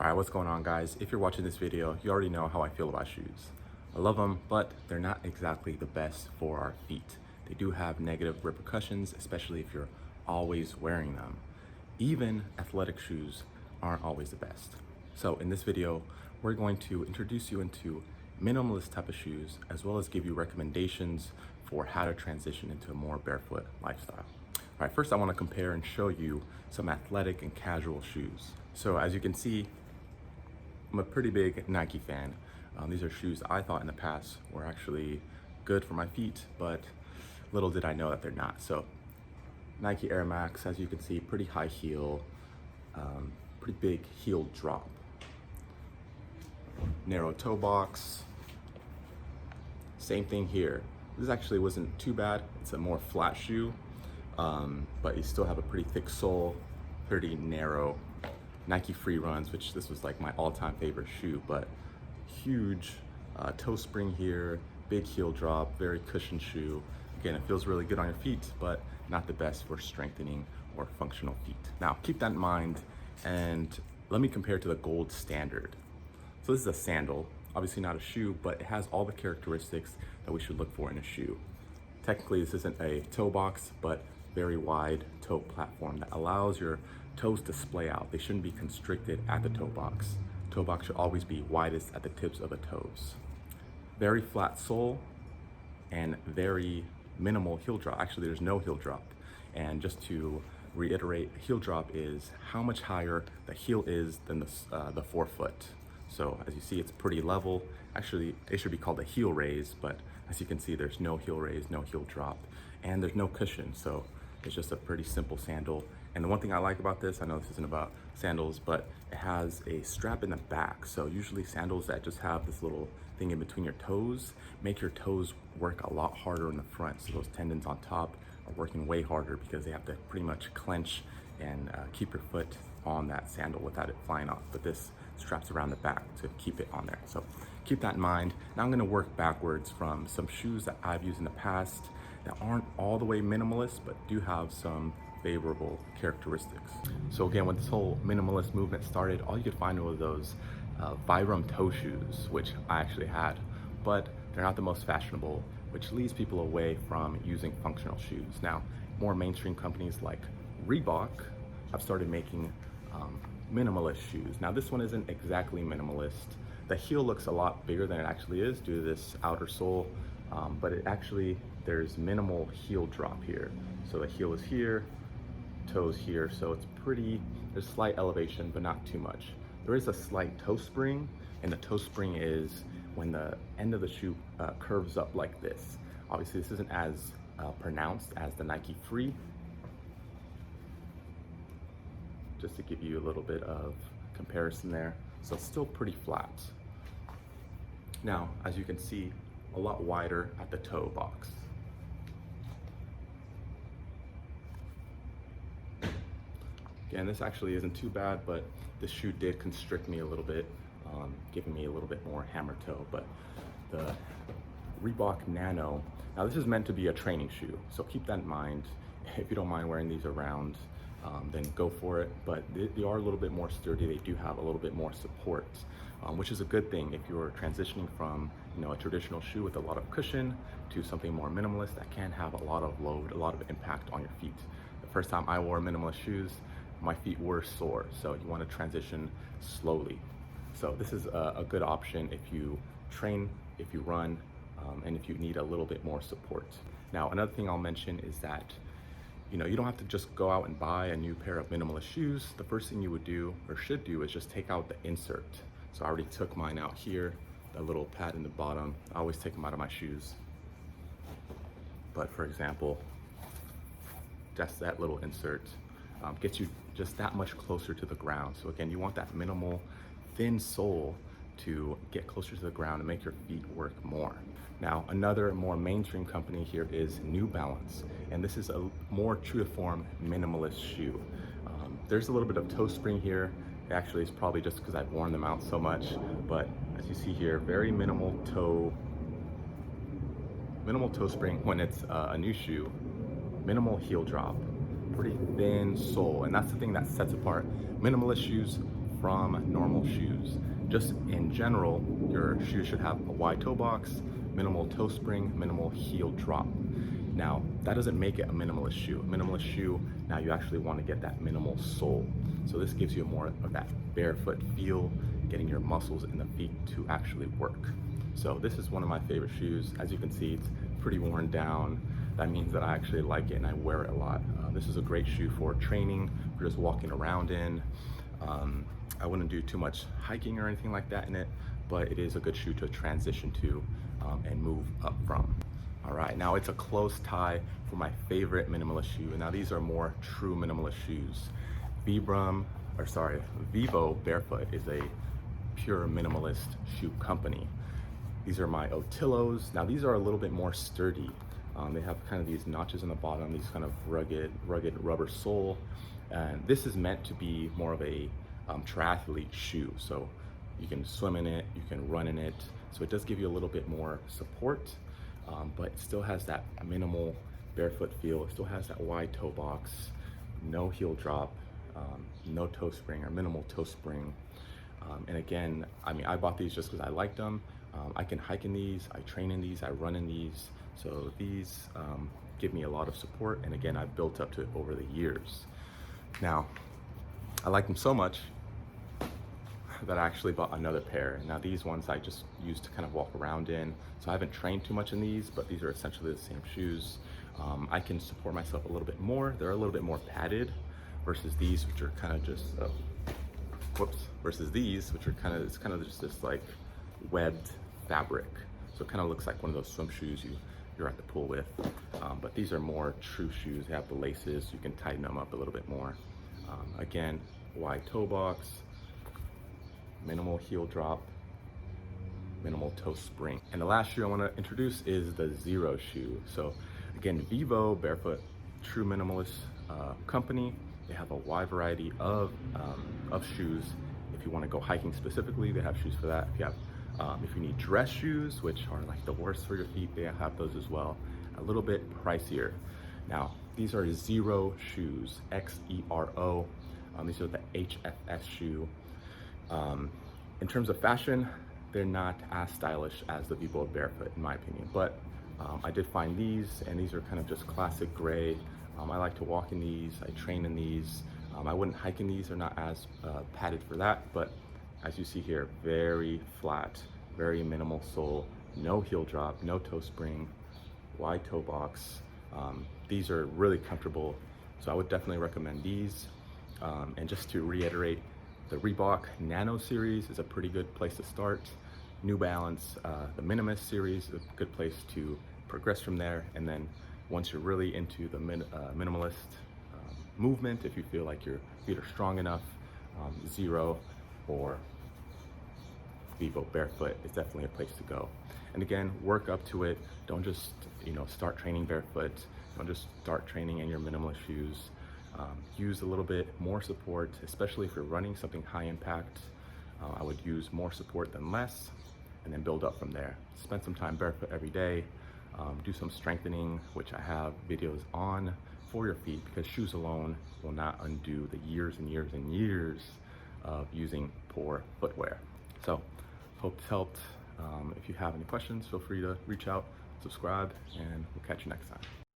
Alright, what's going on, guys? If you're watching this video, you already know how I feel about shoes. I love them, but they're not exactly the best for our feet. They do have negative repercussions, especially if you're always wearing them. Even athletic shoes aren't always the best. So in this video, we're going to introduce you into minimalist type of shoes, as well as give you recommendations for how to transition into a more barefoot lifestyle. All right, first I want to compare and show you some athletic and casual shoes. So as you can see, I'm a pretty big Nike fan. These are shoes I thought in the past were actually good for my feet, but little did I know that they're not. So Nike Air Max, as you can see, pretty high heel, pretty big heel drop. Narrow toe box. Same thing here. This actually wasn't too bad. It's a more flat shoe, but you still have a pretty thick sole, pretty narrow. Nike Free Runs, which this was like my all-time favorite shoe, but huge toe spring here, big heel drop, very cushioned shoe. Again, it feels really good on your feet, but not the best for strengthening or functional feet. Now, keep that in mind, and let me compare it to the gold standard. So this is a sandal, obviously not a shoe, but it has all the characteristics that we should look for in a shoe. Technically, this isn't a toe box, but very wide toe platform that allows your toes to splay out. They shouldn't be constricted at the toe box. Toe box should always be widest at the tips of the toes. Very flat sole and very minimal heel drop. Actually, there's no heel drop. And just to reiterate, heel drop is how much higher the heel is than the forefoot. So as you see, it's pretty level. Actually, it should be called a heel raise, but as you can see, there's no heel raise, no heel drop, and there's no cushion. So it's just a pretty simple sandal. And the one thing I like about this, I know this isn't about sandals, but it has a strap in the back. So usually sandals that just have this little thing in between your toes make your toes work a lot harder in the front. So those tendons on top are working way harder because they have to pretty much clench and keep your foot on that sandal without it flying off. But this straps around the back to keep it on there. So keep that in mind. Now I'm gonna work backwards from some shoes that I've used in the past that aren't all the way minimalist, but do have some favorable characteristics. So again, when this whole minimalist movement started, all you could find were those Vibram toe shoes, which I actually had, but they're not the most fashionable, which leads people away from using functional shoes. Now, more mainstream companies like Reebok have started making minimalist shoes. Now, this one isn't exactly minimalist. The heel looks a lot bigger than it actually is due to this outer sole, but it actually, there's minimal heel drop here. So the heel is here, toes here, so it's pretty, there's slight elevation, but not too much. There is a slight toe spring, and the toe spring is when the end of the shoe curves up like this. Obviously, this isn't as pronounced as the Nike Free. Just to give you a little bit of comparison there. So it's still pretty flat. Now, as you can see, a lot wider at the toe box. Again, this actually isn't too bad, but this shoe did constrict me a little bit, giving me a little bit more hammer toe. But the Reebok Nano, now this is meant to be a training shoe, so keep that in mind. If you don't mind wearing these around, then go for it. But they are a little bit more sturdy. They do have a little bit more support, which is a good thing if you're transitioning from a traditional shoe with a lot of cushion to something more minimalist that can have a lot of load, a lot of impact on your feet. The first time I wore minimalist shoes, my feet were sore, so you want to transition slowly. So this is a good option if you train, if you run, and if you need a little bit more support. Now, another thing I'll mention is that you don't have to just go out and buy a new pair of minimalist shoes. The first thing you would do or should do is just take out the insert. So I already took mine out here, the little pad in the bottom. I always take them out of my shoes. But for example, just that little insert gets you just that much closer to the ground. So again, you want that minimal, thin sole to get closer to the ground and make your feet work more. Now, another more mainstream company here is New Balance, and this is a more true to form minimalist shoe. There's a little bit of toe spring here. Actually, it's probably just because I've worn them out so much, but as you see here, very minimal toe spring when it's a new shoe, minimal heel drop, pretty thin sole, and that's the thing that sets apart minimalist shoes from normal shoes. Just in general, your shoes should have a wide toe box, minimal toe spring, minimal heel drop. Now, that doesn't make it a minimalist shoe. A minimalist shoe, now you actually want to get that minimal sole. So this gives you more of that barefoot feel, getting your muscles in the feet to actually work. So this is one of my favorite shoes. As you can see, it's pretty worn down. That means that I actually like it and I wear it a lot. This is a great shoe for training, for just walking around in. I wouldn't do too much hiking or anything like that in it, but it is a good shoe to transition to and move up from. All right, now it's a close tie for my favorite minimalist shoe. Now these are more true minimalist shoes. Vivo Barefoot is a pure minimalist shoe company. These are my Otillos. Now these are a little bit more sturdy. They have kind of these notches on the bottom, these kind of rugged rubber sole. And this is meant to be more of a triathlete shoe. So you can swim in it, you can run in it. So it does give you a little bit more support, but it still has that minimal barefoot feel. It still has that wide toe box, no heel drop, no toe spring or minimal toe spring. And again, I mean, I bought these just because I liked them. I can hike in these, I train in these, I run in these. So these give me a lot of support. And again, I've built up to it over the years. Now, I like them so much that I actually bought another pair. Now these ones I just used to kind of walk around in. So I haven't trained too much in these, but these are essentially the same shoes. I can support myself a little bit more. They're a little bit more padded versus these, which are kind of just, versus these, which are it's kind of just this like webbed fabric. So it kind of looks like one of those swim shoes you're at the pool with. But these are more true shoes. They have the laces. You can tighten them up a little bit more. Again, wide toe box, minimal heel drop, minimal toe spring. And the last shoe I want to introduce is the Zero shoe. So again, Vivo Barefoot, true minimalist company. They have a wide variety of shoes. If you want to go hiking specifically, they have shoes for that. If you need dress shoes, which are like the worst for your feet, they have those as well. A little bit pricier. Now, these are Zero shoes, X-E-R-O. These are the HFS shoe. In terms of fashion, they're not as stylish as the Vivo Barefoot, in my opinion. But I did find these, and these are kind of just classic gray. I like to walk in these, I train in these. I wouldn't hike in these, they're not as padded for that, but as you see here, very flat, very minimal sole, no heel drop, no toe spring, wide toe box. These are really comfortable, so I would definitely recommend these. And just to reiterate, the Reebok Nano series is a pretty good place to start. New Balance, the Minimalist series is a good place to progress from there. And then once you're really into the minimalist movement, if you feel like your feet are strong enough, Zero or Vivo Barefoot is definitely a place to go. And again, work up to it. Don't just start training barefoot. Don't just start training in your minimalist shoes. Use a little bit more support, especially if you're running something high impact. I would use more support than less, and then build up from there. Spend some time barefoot every day. Do some strengthening, which I have videos on for your feet, because shoes alone will not undo the years and years and years of using poor footwear. So, hope this helped. If you have any questions, feel free to reach out, subscribe, and we'll catch you next time.